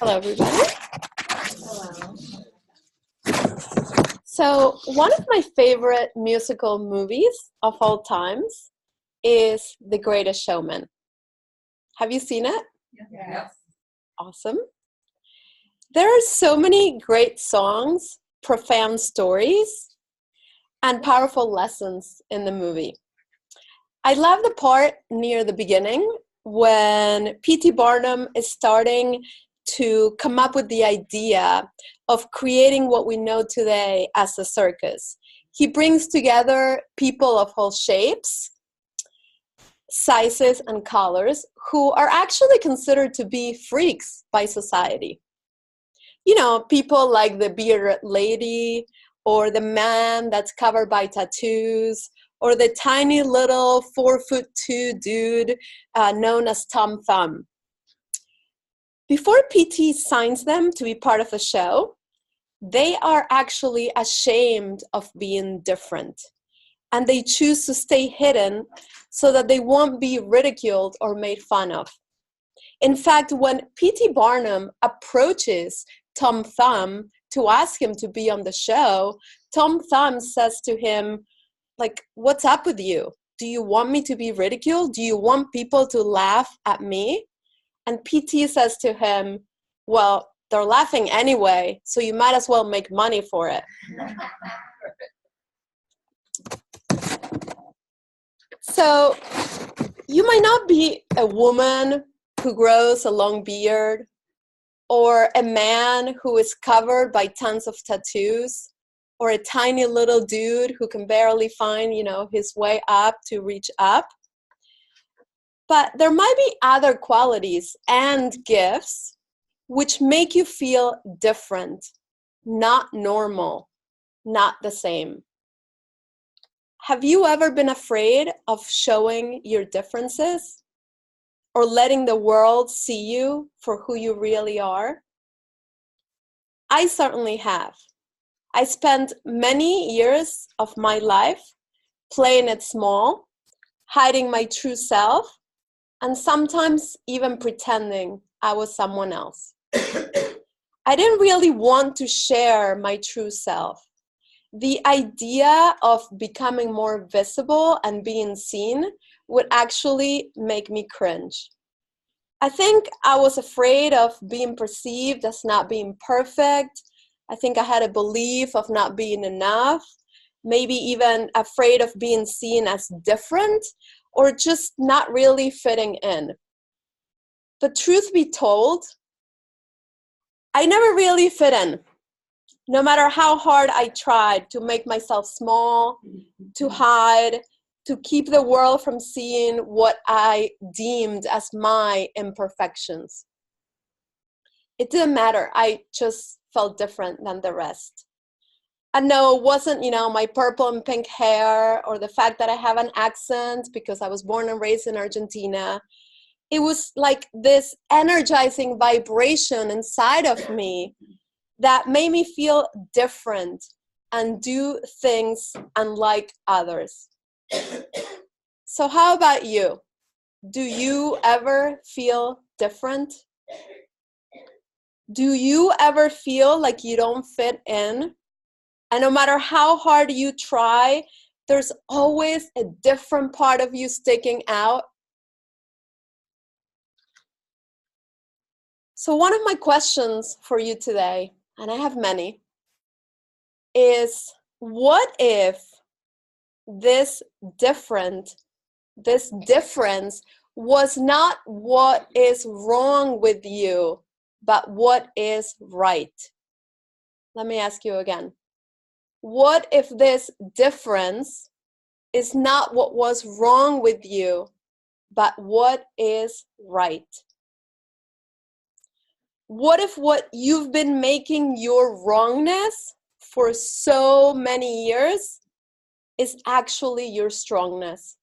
Hello, everybody. Hello. So, one of my favorite musical movies of all times is The Greatest Showman. Have you seen it? Yes. Awesome. There are so many great songs, profound stories, and powerful lessons in the movie. I love the part near the beginning when P.T. Barnum is starting to come up with the idea of creating what we know today as a circus. He brings together people of all shapes, sizes, and colors who are actually considered to be freaks by society. You know, people like the bearded lady, or the man that's covered by tattoos, or the tiny little 4'2" dude known as Tom Thumb. Before PT signs them to be part of the show, they are actually ashamed of being different, and they choose to stay hidden so that they won't be ridiculed or made fun of. In fact, when P.T. Barnum approaches Tom Thumb to ask him to be on the show, Tom Thumb says to him, like, what's up with you? Do you want me to be ridiculed? Do you want people to laugh at me? And P.T. says to him, well, they're laughing anyway, so you might as well make money for it. So you might not be a woman who grows a long beard, or a man who is covered by tons of tattoos, or a tiny little dude who can barely find, his way up to reach up. But there might be other qualities and gifts which make you feel different, not normal, not the same. Have you ever been afraid of showing your differences or letting the world see you for who you really are? I certainly have. I spent many years of my life playing it small, hiding my true self, and sometimes even pretending I was someone else. I didn't really want to share my true self. The idea of becoming more visible and being seen would actually make me cringe. I think I was afraid of being perceived as not being perfect. I think I had a belief of not being enough, maybe even afraid of being seen as different or just not really fitting in. But truth be told, I never really fit in. No matter how hard I tried to make myself small, to hide, to keep the world from seeing what I deemed as my imperfections. It didn't matter. I just felt different than the rest. And no, it wasn't, my purple and pink hair or the fact that I have an accent because I was born and raised in Argentina. It was like this energizing vibration inside of me that made me feel different and do things unlike others. So how about you? Do you ever feel different? Do you ever feel like you don't fit in? And no matter how hard you try, there's always a different part of you sticking out. So one of my questions for you today, and I have many, is what if this difference was not what is wrong with you, but what is right? Let me ask you again. What if this difference is not what was wrong with you, but what is right? What if what you've been making your wrongness for so many years is actually your strongness?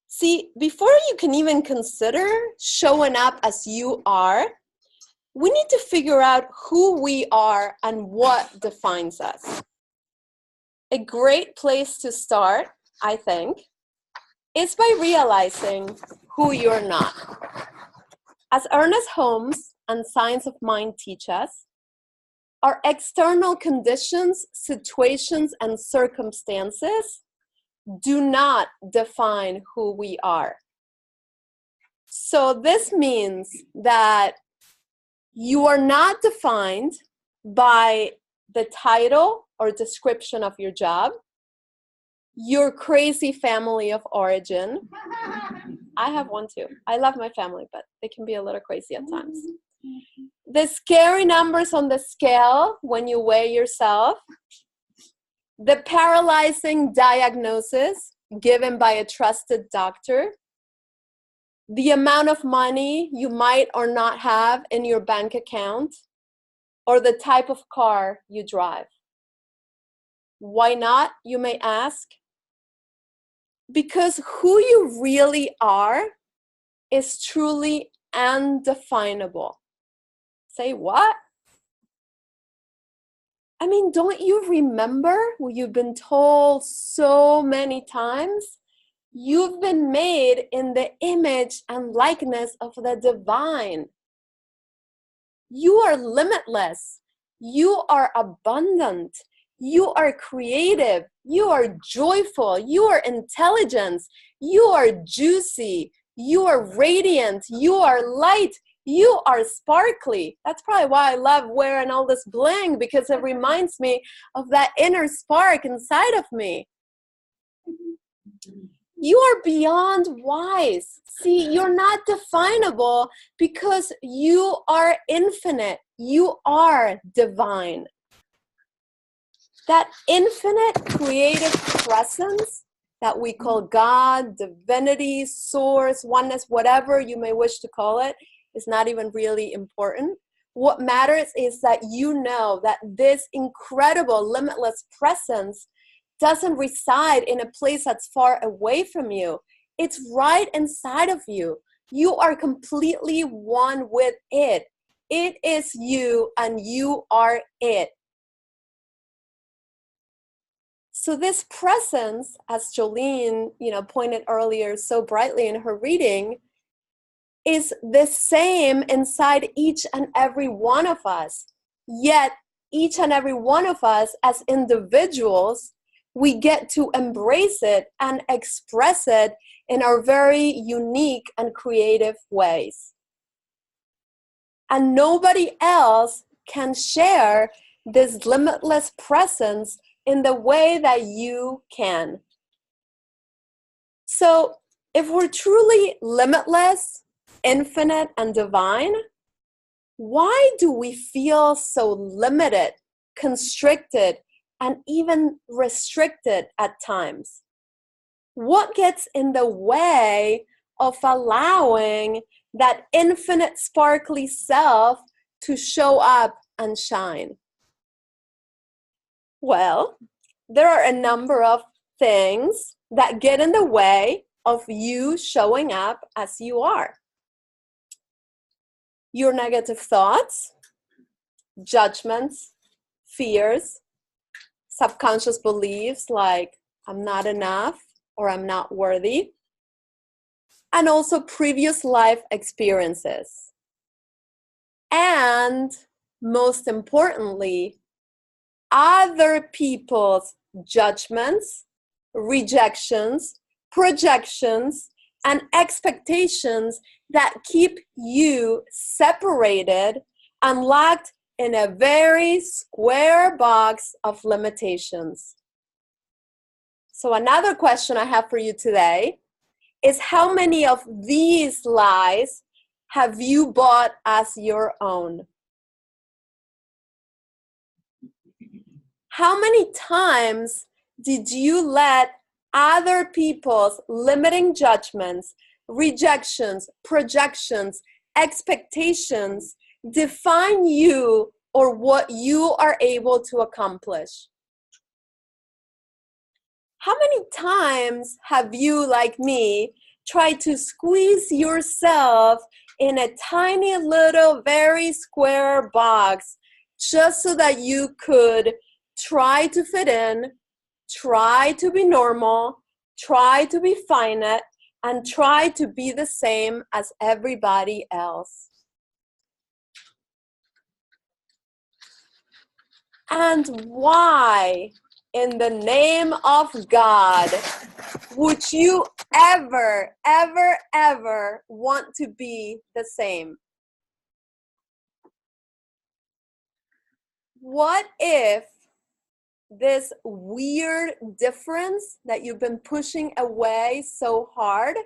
See, before you can even consider showing up as you are, we need to figure out who we are and what defines us. A great place to start, I think, is by realizing who you're not. As Ernest Holmes and Science of Mind teach us, our external conditions, situations, and circumstances do not define who we are. So this means that you are not defined by the title or description of your job, your crazy family of origin. I have one too. I love my family, but they can be a little crazy at times. The scary numbers on the scale when you weigh yourself, the paralyzing diagnosis given by a trusted doctor, the amount of money you might or not have in your bank account, or the type of car you drive. Why not, you may ask? Because who you really are is truly undefinable. Say what? I mean, don't you remember what you've been told so many times? You've been made in the image and likeness of the divine. You are limitless. You are abundant. You are creative. You are joyful. You are intelligent. You are juicy. You are radiant. You are light. You are sparkly. That's probably why I love wearing all this bling, because it reminds me of that inner spark inside of me. You are beyond wise. See, you're not definable because you are infinite. You are divine. That infinite creative presence that we call God, divinity, source, oneness, whatever you may wish to call it, is not even really important. What matters is that you know that this incredible, limitless presence doesn't reside in a place that's far away from you. It's right inside of you. You are completely one with it. It is you and you are it. So this presence, as Jolene, pointed earlier so brightly in her reading, is the same inside each and every one of us. Yet each and every one of us as individuals, we get to embrace it and express it in our very unique and creative ways. And nobody else can share this limitless presence in the way that you can. So if we're truly limitless, infinite, and divine, why do we feel so limited, constricted, and even restricted at times? What gets in the way of allowing that infinite sparkly self to show up and shine? Well, there are a number of things that get in the way of you showing up as you are. Your negative thoughts, judgments, fears, subconscious beliefs like I'm not enough or I'm not worthy, and also previous life experiences. And most importantly, other people's judgments, rejections, projections, and expectations that keep you separated and locked in a very square box of limitations. So another question I have for you today is, how many of these lies have you bought as your own? How many times did you let other people's limiting judgments, rejections, projections, expectations define you or what you are able to accomplish? How many times have you, like me, tried to squeeze yourself in a tiny little, very square box just so that you could try to fit in, try to be normal, try to be finite, and try to be the same as everybody else. And why, in the name of God, would you ever, ever, ever want to be the same? What if this weird difference that you've been pushing away so hard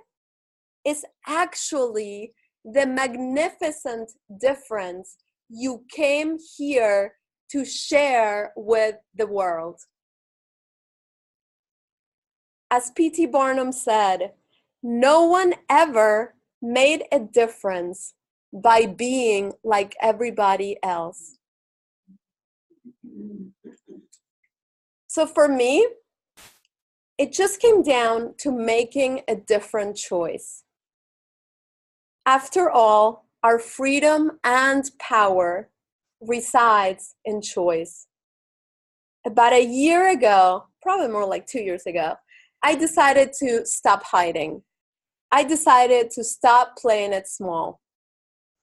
is actually the magnificent difference you came here to share with the world? As P.T. Barnum said, no one ever made a difference by being like everybody else. So for me, it just came down to making a different choice. After all, our freedom and power resides in choice. About a year ago, probably more like 2 years ago, I decided to stop hiding. I decided to stop playing it small.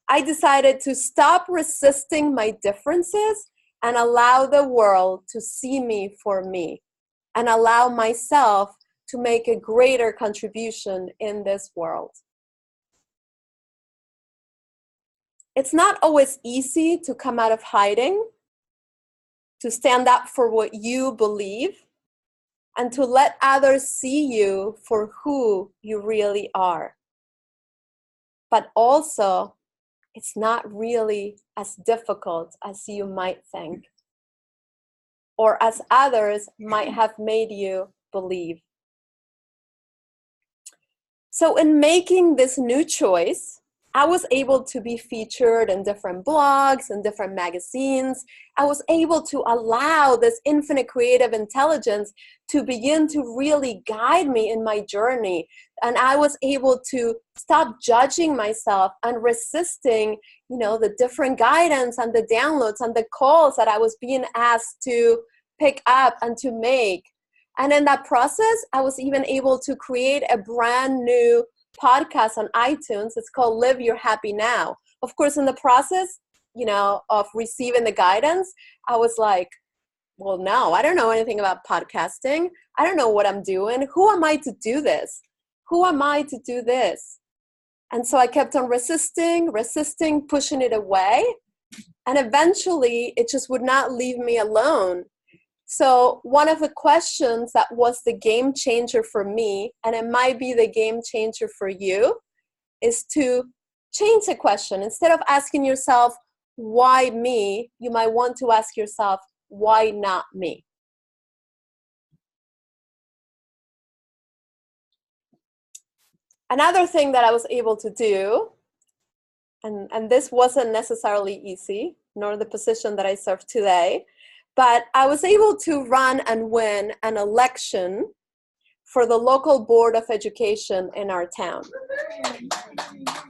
I decided to stop resisting my differences and allow the world to see me for me, and allow myself to make a greater contribution in this world. It's not always easy to come out of hiding, to stand up for what you believe, and to let others see you for who you really are. But also, it's not really as difficult as you might think, or as others might have made you believe. So in making this new choice, I was able to be featured in different blogs and different magazines. I was able to allow this infinite creative intelligence to begin to really guide me in my journey. And I was able to stop judging myself and resisting, the different guidance and the downloads and the calls that I was being asked to pick up and to make. And in that process, I was even able to create a brand new podcast on iTunes. It's called Live Your Happy Now. Of course, in the process, of receiving the guidance, I was like, well, no, I don't know anything about podcasting. I don't know what I'm doing. Who am I to do this? Who am I to do this? And so I kept on resisting, pushing it away. And eventually, it just would not leave me alone. So one of the questions that was the game changer for me, and it might be the game changer for you, is to change the question. Instead of asking yourself, why me? You might want to ask yourself, why not me? Another thing that I was able to do, and this wasn't necessarily easy, nor the position that I serve today, but I was able to run and win an election for the local board of education in our town.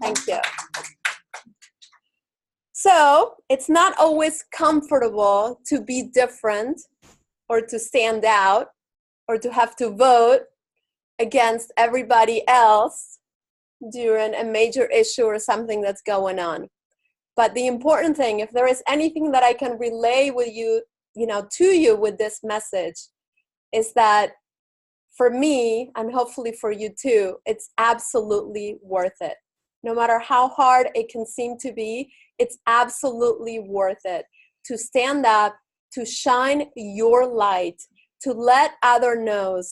Thank you. So it's not always comfortable to be different or to stand out or to have to vote against everybody else during a major issue or something that's going on. But the important thing, if there is anything that I can relay with you, to you with this message, is that for me, and hopefully for you too, it's absolutely worth it. No matter how hard it can seem to be, it's absolutely worth it to stand up, to shine your light, to let others know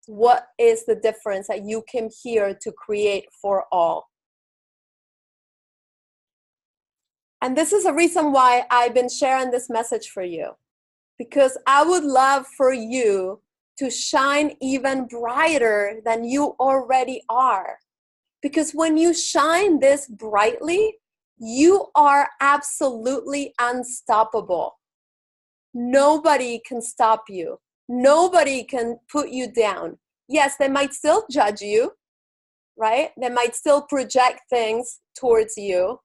what is the difference that you came here to create for all. And this is a reason why I've been sharing this message for you, because I would love for you to shine even brighter than you already are. Because when you shine this brightly, you are absolutely unstoppable. Nobody can stop you. Nobody can put you down. Yes, they might still judge you, right? They might still project things towards you,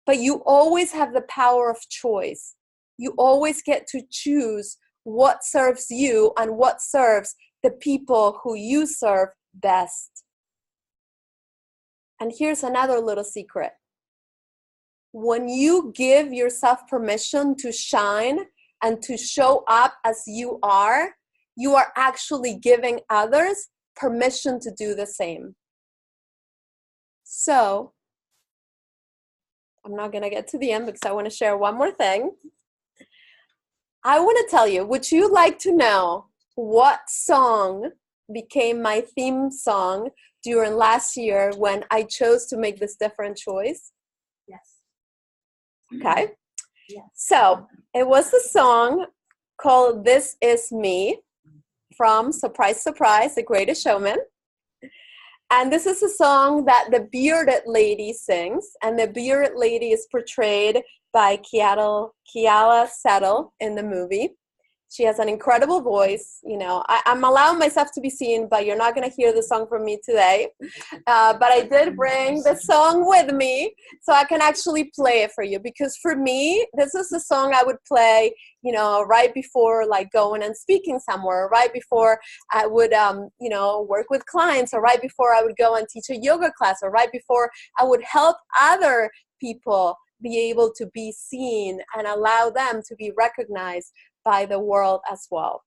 but you always have the power of choice. You always get to choose what serves you and what serves the people who you serve best. And here's another little secret. When you give yourself permission to shine and to show up as you are actually giving others permission to do the same. So, I'm not going to get to the end because I want to share one more thing. I want to tell you, would you like to know what song became my theme song during last year when I chose to make this different choice? Yes. Okay. Yes. So it was the song called This Is Me from Surprise, Surprise, The Greatest Showman. And this is a song that the bearded lady sings. And the bearded lady is portrayed by Keala Settle in the movie. She has an incredible voice. You know, I'm allowing myself to be seen, but you're not going to hear the song from me today. But I did bring the song with me so I can actually play it for you. Because for me, this is the song I would play, you know, right before like going and speaking somewhere, right before I would, you know, work with clients, or right before I would go and teach a yoga class, or right before I would help other people be able to be seen and allow them to be recognized by the world as well.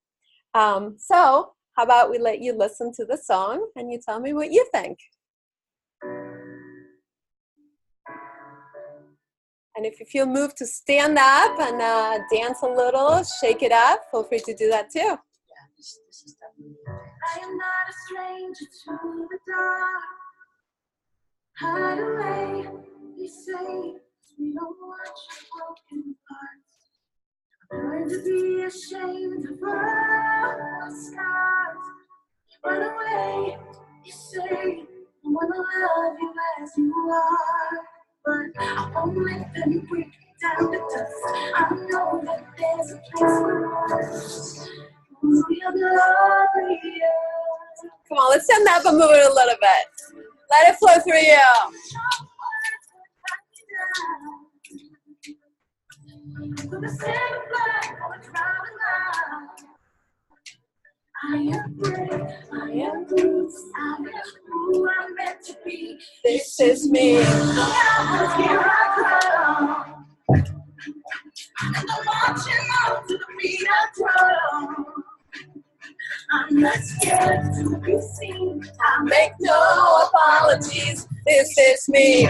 So how about we let you listen to the song and you tell me what you think. And if you feel moved to stand up and dance a little, shake it up, feel free to do that too. Yeah, this is definitely. I am not a stranger to the dark. Hide away, you say, we don't want you broken parts. Learn to be ashamed of our scars. Run away, you say, I wanna love you as you are. But I won't let them break me down to dust. I know that there's a place for us. We're glorious. Come on, let's stand up and move it a little bit. Let it flow through you. With the same blood going round and round. I am brave, I am bruised, I am who I'm meant to be. This is me. Here I come. And I'm marching on to the beat of drum. I'm not scared to be seen. I Make no apologies. This is me.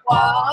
Wow.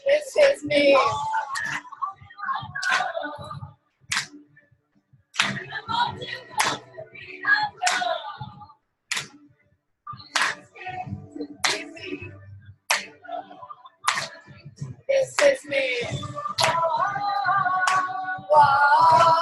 This is me. This is me. Wow.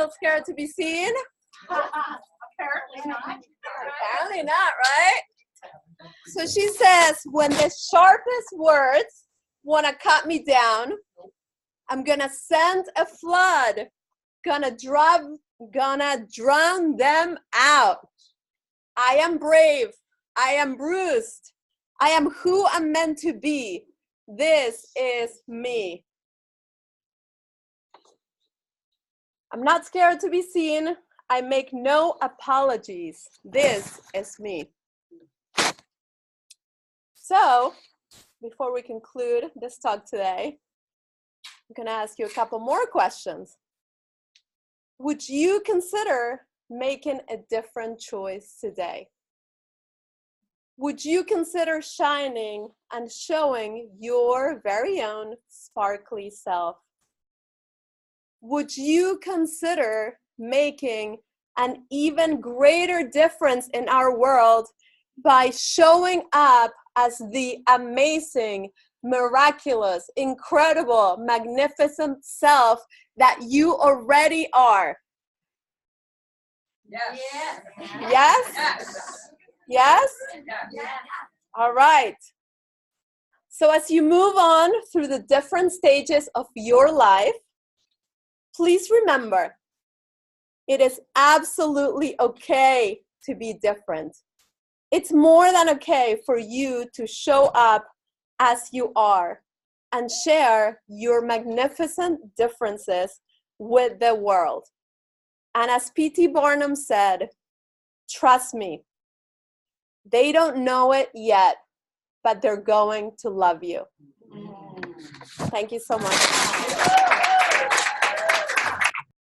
still scared to be seen? Apparently not. Apparently not, right? So she says, when the sharpest words want to cut me down, I'm going to send a flood, gonna drown them out. I am brave. I am bruised. I am who I'm meant to be. This is me. I'm not scared to be seen. I make no apologies. This is me. So, before we conclude this talk today, I'm going to ask you a couple more questions. Would you consider making a different choice today? Would you consider shining and showing your very own sparkly self? Would you consider making an even greater difference in our world by showing up as the amazing, miraculous, incredible, magnificent self that you already are? Yes. Yes? Yes? Yes. All right. So as you move on through the different stages of your life, please remember, it is absolutely okay to be different. It's more than okay for you to show up as you are and share your magnificent differences with the world. And as P.T. Barnum said, trust me, they don't know it yet, but they're going to love you. Thank you so much.